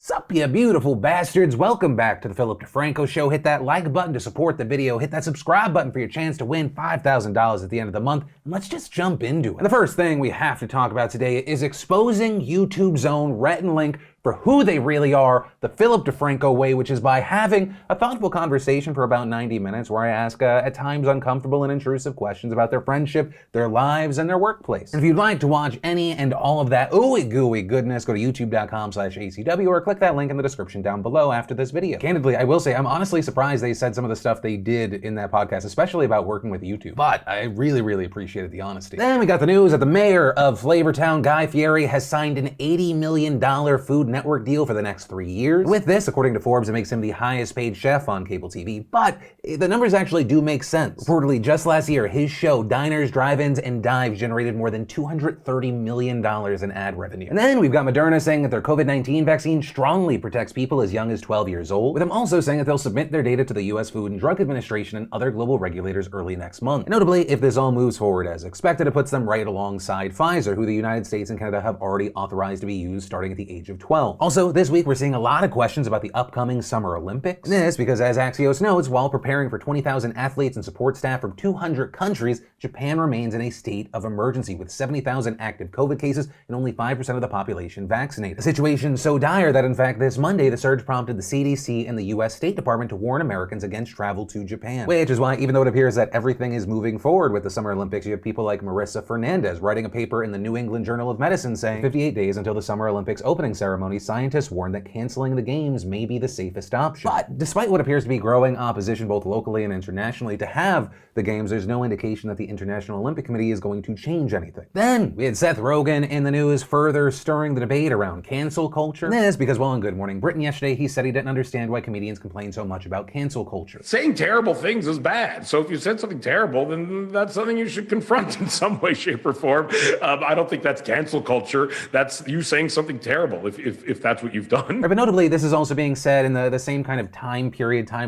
Sup, you beautiful bastards. Welcome back to the Philip DeFranco Show. Hit that like button to support the video. Hit that subscribe button for your chance to win $5,000 at the end of the month. And let's just jump into it. And the first thing we have to talk about today is exposing YouTube's own Rhett Link for who they really are, the Philip DeFranco way, which is by having a thoughtful conversation for about 90 minutes where I ask at times uncomfortable and intrusive questions about their friendship, their lives, and their workplace. And if you'd like to watch any and all of that ooey gooey goodness, go to youtube.com/ACW or click that link in the description down below after this video. Candidly, I will say I'm honestly surprised they said some of the stuff they did in that podcast, especially about working with YouTube. But I really appreciated the honesty. Then we got the news that the mayor of Flavortown, Guy Fieri, has signed an $80 million Food Network deal for the next 3 years. With this, according to Forbes, it makes him the highest paid chef on cable TV, but the numbers actually do make sense. Reportedly, just last year, his show, Diners, Drive-Ins, and Dives, generated more than $230 million in ad revenue. And then we've got Moderna saying that their COVID-19 vaccine strongly protects people as young as 12 years old, with them also saying that they'll submit their data to the US Food and Drug Administration and other global regulators early next month. And notably, if this all moves forward as expected, it puts them right alongside Pfizer, who the United States and Canada have already authorized to be used starting at the age of 12. Also, this week we're seeing a lot of questions about the upcoming Summer Olympics. And this because, as Axios notes, while preparing for 20,000 athletes and support staff from 200 countries, Japan remains in a state of emergency with 70,000 active COVID cases and only 5% of the population vaccinated. A situation so dire that, in fact, this Monday, the surge prompted the CDC and the US State Department to warn Americans against travel to Japan. Which is why, even though it appears that everything is moving forward with the Summer Olympics, you have people like Marissa Fernandez writing a paper in the New England Journal of Medicine saying 58 days until the Summer Olympics opening ceremony, scientists warn that canceling the games may be the safest option. But despite what appears to be growing opposition both locally and internationally to have the games, there's no indication that the International Olympic Committee is going to change anything. Then we had Seth Rogen in the news further stirring the debate around cancel culture. And this because, well, on Good Morning Britain yesterday, he said he didn't understand why comedians complain so much about cancel culture. Saying terrible things is bad. So if you said something terrible, then that's something you should confront in some way, shape, or form. I don't think that's cancel culture. That's you saying something terrible if that's what you've done. But notably, this is also being said in the same kind of time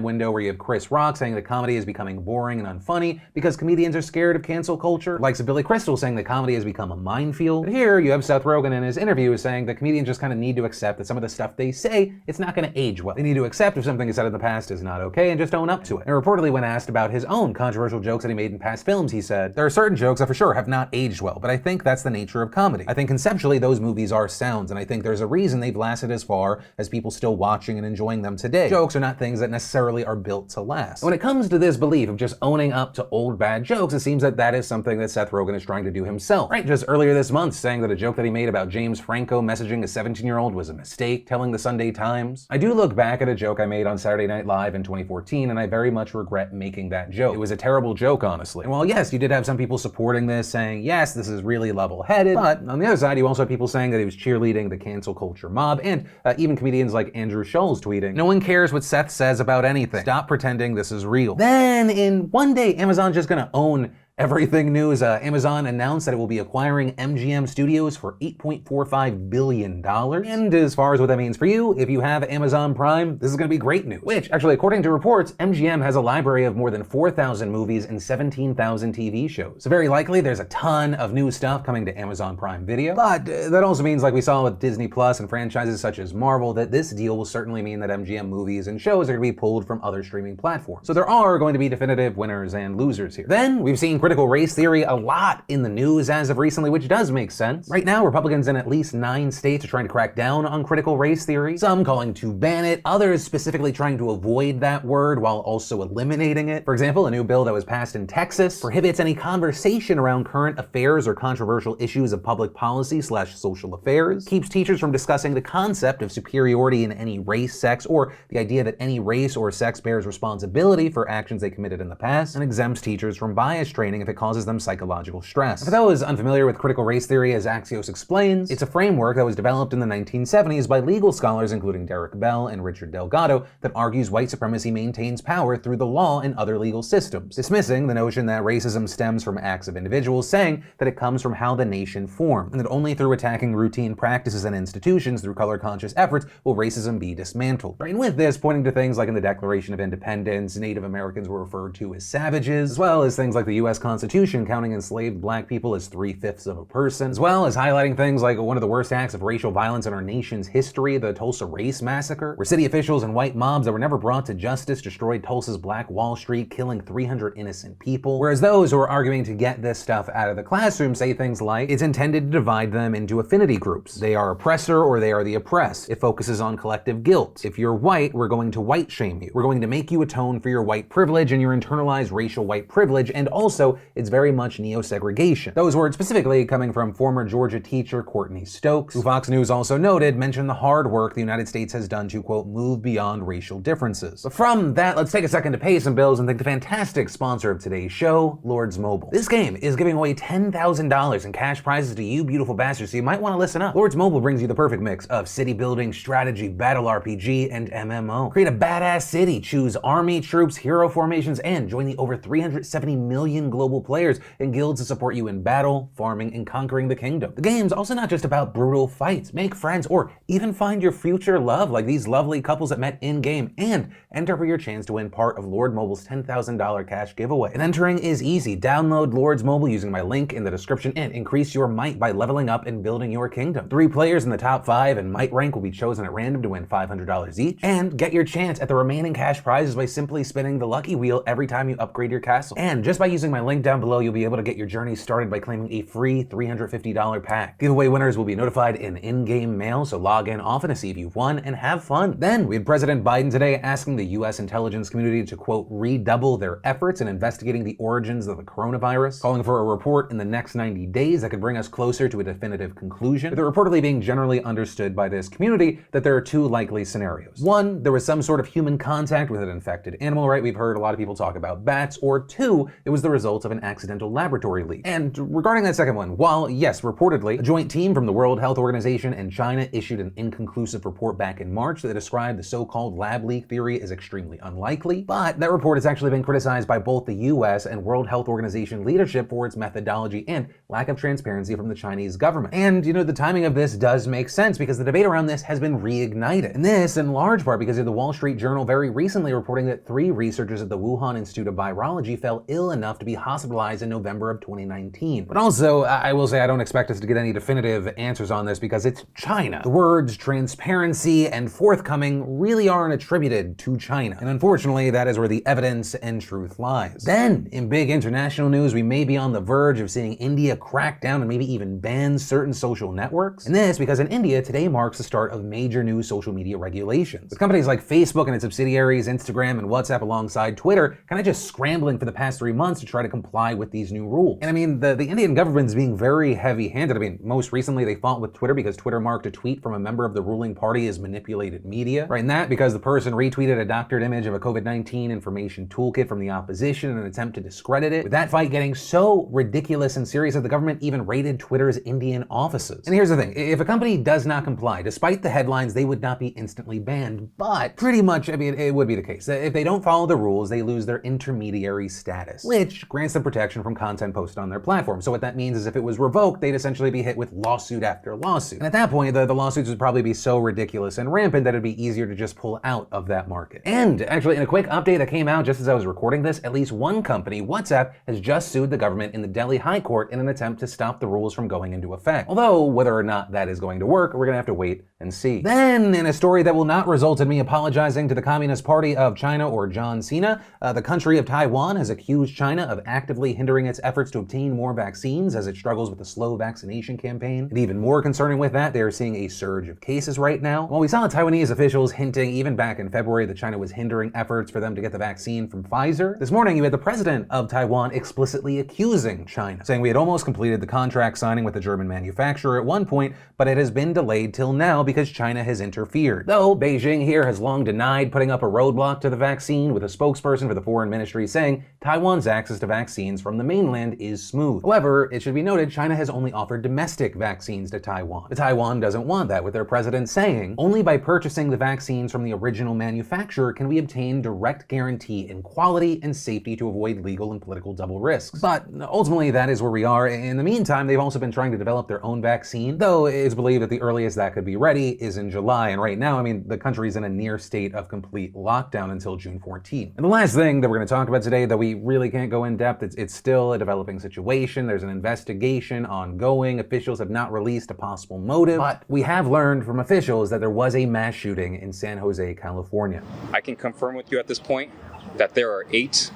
window where you have Chris Rock saying that comedy is becoming boring and unfunny because comedians are scared of cancel culture. Likes of Billy Crystal saying that comedy has become a minefield. But here you have Seth Rogen in his interview saying that comedians just kind of need to accept that some of the stuff they say, it's not going to age well. They need to accept if something is said in the past is not okay and just own up to it. And reportedly, when asked about his own controversial jokes that he made in past films, he said, "There are certain jokes that for sure have not aged well, but I think that's the nature of comedy. I think conceptually those movies are sounds, and I think there's a reason they've lasted as far as people still watching and enjoying them today. Jokes are not things that necessarily are built to last." When it comes to this belief of just owning up to old bad jokes, it seems that that is something that Seth Rogen is trying to do himself. Right, just earlier this month saying that a joke that he made about James Franco messaging a 17-year-old was a mistake, telling the Sunday Times. I do look back at a joke I made on Saturday Night Live in 2014, and I very much regret making that joke. It was a terrible joke, honestly. And while yes, you did have some people supporting this, saying, yes, this is really level-headed, but on the other side, you also had people saying that he was cheerleading the cancel culture mob, and even comedians like Andrew Schulz tweeting, "No one cares what Seth says about anything. Stop pretending this is real." Then, in one day, Amazon's just gonna own everything news. Amazon announced that it will be acquiring MGM Studios for $8.45 billion. And as far as what that means for you, if you have Amazon Prime, this is going to be great news. Which, actually, according to reports, MGM has a library of more than 4,000 movies and 17,000 TV shows. So very likely, there's a ton of new stuff coming to Amazon Prime Video. But that also means, like we saw with Disney Plus and franchises such as Marvel, that this deal will certainly mean that MGM movies and shows are going to be pulled from other streaming platforms. So there are going to be definitive winners and losers here. Then, we've seen critical race theory a lot in the news as of recently, which does make sense. Right now, Republicans in at least 9 states are trying to crack down on critical race theory, some calling to ban it, others specifically trying to avoid that word while also eliminating it. For example, a new bill that was passed in Texas prohibits any conversation around current affairs or controversial issues of public policy/social affairs, keeps teachers from discussing the concept of superiority in any race, sex, or the idea that any race or sex bears responsibility for actions they committed in the past, and exempts teachers from bias training if it causes them psychological stress. For those unfamiliar with critical race theory, as Axios explains, it's a framework that was developed in the 1970s by legal scholars including Derek Bell and Richard Delgado that argues white supremacy maintains power through the law and other legal systems, dismissing the notion that racism stems from acts of individuals, saying that it comes from how the nation formed, and that only through attacking routine practices and institutions through color-conscious efforts will racism be dismantled. Right, and with this, pointing to things like in the Declaration of Independence, Native Americans were referred to as savages, as well as things like the U.S. Constitution counting enslaved black people as 3/5 of a person, as well as highlighting things like one of the worst acts of racial violence in our nation's history, the Tulsa Race Massacre, where city officials and white mobs that were never brought to justice destroyed Tulsa's Black Wall Street, killing 300 innocent people. Whereas those who are arguing to get this stuff out of the classroom say things like, it's intended to divide them into affinity groups. They are oppressor or they are the oppressed. It focuses on collective guilt. If you're white, we're going to white shame you. We're going to make you atone for your white privilege and your internalized racial white privilege, and also it's very much neo-segregation. Those words specifically coming from former Georgia teacher Courtney Stokes, who Fox News also noted mentioned the hard work the United States has done to, quote, move beyond racial differences. But from that, let's take a second to pay some bills and thank the fantastic sponsor of today's show, Lords Mobile. This game is giving away $10,000 in cash prizes to you beautiful bastards, so you might want to listen up. Lords Mobile brings you the perfect mix of city building, strategy, battle RPG, and MMO. Create a badass city, choose army, troops, hero formations, and join the over 370 million global players and guilds to support you in battle, farming, and conquering the kingdom. The game's also not just about brutal fights. Make friends or even find your future love like these lovely couples that met in-game, and enter for your chance to win part of Lord Mobile's $10,000 cash giveaway. And entering is easy. Download Lords Mobile using my link in the description and increase your might by leveling up and building your kingdom. 3 players in the top 5 and might rank will be chosen at random to win $500 each. And get your chance at the remaining cash prizes by simply spinning the lucky wheel every time you upgrade your castle. And just by using my link down below, you'll be able to get your journey started by claiming a free $350 pack. Giveaway winners will be notified in-game mail, so log in often to see if you've won and have fun. Then we had President Biden today asking the US intelligence community to, quote, redouble their efforts in investigating the origins of the coronavirus, calling for a report in the next 90 days that could bring us closer to a definitive conclusion, with it reportedly being generally understood by this community that there are 2 likely scenarios. 1, there was some sort of human contact with an infected animal, right? We've heard a lot of people talk about bats. Or 2, it was the result of an accidental laboratory leak. And regarding that second one, while yes, reportedly, a joint team from the World Health Organization and China issued an inconclusive report back in March that described the so-called lab leak theory as extremely unlikely, but that report has actually been criticized by both the US and World Health Organization leadership for its methodology and lack of transparency from the Chinese government. And, you know, the timing of this does make sense because the debate around this has been reignited. And this, in large part, because of the Wall Street Journal very recently reporting that 3 researchers at the Wuhan Institute of Virology fell ill enough to be hospitalized in November of 2019. But also, I will say I don't expect us to get any definitive answers on this because it's China. The words transparency and forthcoming really aren't attributed to China. And unfortunately, that is where the evidence and truth lies. Then, in big international news, we may be on the verge of seeing India crack down and maybe even ban certain social networks. And this because in India, today marks the start of major new social media regulations, with companies like Facebook and its subsidiaries, Instagram and WhatsApp alongside Twitter, kind of just scrambling for the past 3 months to try to comply with these new rules. And I mean, the Indian government's being very heavy-handed. I mean, most recently they fought with Twitter because Twitter marked a tweet from a member of the ruling party as manipulated media, right? And that because the person retweeted a doctored image of a COVID-19 information toolkit from the opposition in an attempt to discredit it, with that fight getting so ridiculous and serious that the government even raided Twitter's Indian offices. And here's the thing, if a company does not comply, despite the headlines, they would not be instantly banned, but pretty much, I mean, it would be the case. If they don't follow the rules, they lose their intermediary status, which grants them protection from content posted on their platform. So what that means is if it was revoked, they'd essentially be hit with lawsuit after lawsuit. And at that point, the lawsuits would probably be so ridiculous and rampant that it'd be easier to just pull out of that market. And actually, in a quick update that came out just as I was recording this, at least one company, WhatsApp, has just sued the government in the Delhi High Court in an attempt to stop the rules from going into effect. Although, whether or not that is going to work, we're gonna have to wait and see. Then, in a story that will not result in me apologizing to the Communist Party of China or John Cena, the country of Taiwan has accused China of actively hindering its efforts to obtain more vaccines as it struggles with a slow vaccination campaign. And even more concerning with that, they are seeing a surge of cases right now. While we saw Taiwanese officials hinting even back in February that China was hindering efforts for them to get the vaccine from Pfizer, this morning you had the president of Taiwan explicitly accusing China, saying we had almost completed the contract signing with the German manufacturer at one point, but it has been delayed till now because China has interfered. Though Beijing here has long denied putting up a roadblock to the vaccine, with a spokesperson for the foreign ministry saying Taiwan's access to vaccines from the mainland is smooth. However, it should be noted China has only offered domestic vaccines to Taiwan. But Taiwan doesn't want that, with their president saying only by purchasing the vaccines from the original manufacturer can we obtain direct guarantee in quality and safety to avoid legal and political double risks. But ultimately that is where we are. In the meantime, they've also been trying to develop their own vaccine, though it's believed that the earliest that could be ready is in July. And right now, I mean, the country's in a near state of complete lockdown until June 14th. And the last thing that we're going to talk about today that we really can't go in depth depth. It's still a developing situation. There's an investigation ongoing. Officials have not released a possible motive, but we have learned from officials that there was a mass shooting in San Jose, California. I can confirm with you at this point that there are 8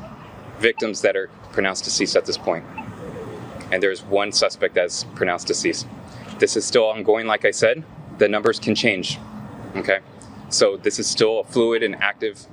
victims that are pronounced deceased at this point, and there's 1 suspect that's pronounced deceased. This is still ongoing, like I said. The numbers can change, okay? So this is still a fluid and active,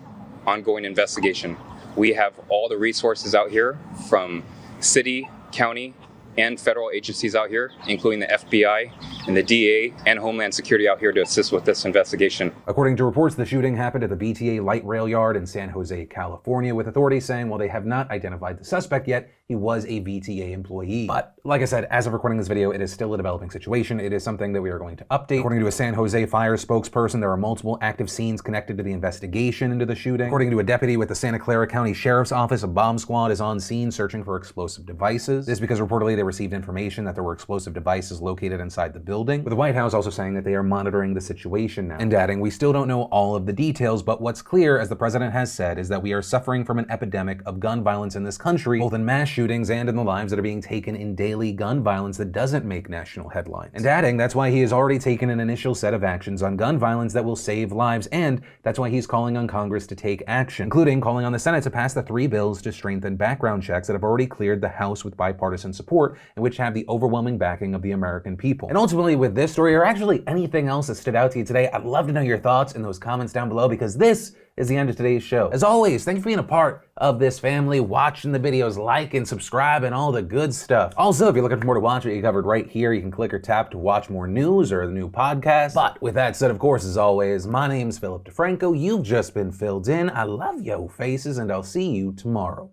ongoing investigation. We have all the resources out here from city, county, and federal agencies out here, including the FBI and the DA and Homeland Security out here to assist with this investigation. According to reports, the shooting happened at the BTA light rail yard in San Jose, California, with authorities saying while they have not identified the suspect yet, he was a VTA employee. But like I said, as of recording this video, it is still a developing situation. It is something that we are going to update. According to a San Jose Fire spokesperson, there are multiple active scenes connected to the investigation into the shooting. According to a deputy with the Santa Clara County Sheriff's Office, a bomb squad is on scene searching for explosive devices. This is because reportedly they received information that there were explosive devices located inside the building, with the White House also saying that they are monitoring the situation now, and adding, we still don't know all of the details, but what's clear, as the president has said, is that we are suffering from an epidemic of gun violence in this country, both in mass shootings and in the lives that are being taken in daily gun violence that doesn't make national headlines. And adding, that's why he has already taken an initial set of actions on gun violence that will save lives, and that's why he's calling on Congress to take action, including calling on the Senate to pass the 3 bills to strengthen background checks that have already cleared the House with bipartisan support, and which have the overwhelming backing of the American people. And ultimately, with this story, or actually anything else that stood out to you today, I'd love to know your thoughts in those comments down below, because this is the end of today's show. As always, thank you for being a part of this family, watching the videos, like and subscribe, and all the good stuff. Also, if you're looking for more to watch, what you covered right here, you can click or tap to watch more news or the new podcast. But with that said, of course, as always, my name's Philip DeFranco. You've just been filled in. I love yo faces, and I'll see you tomorrow.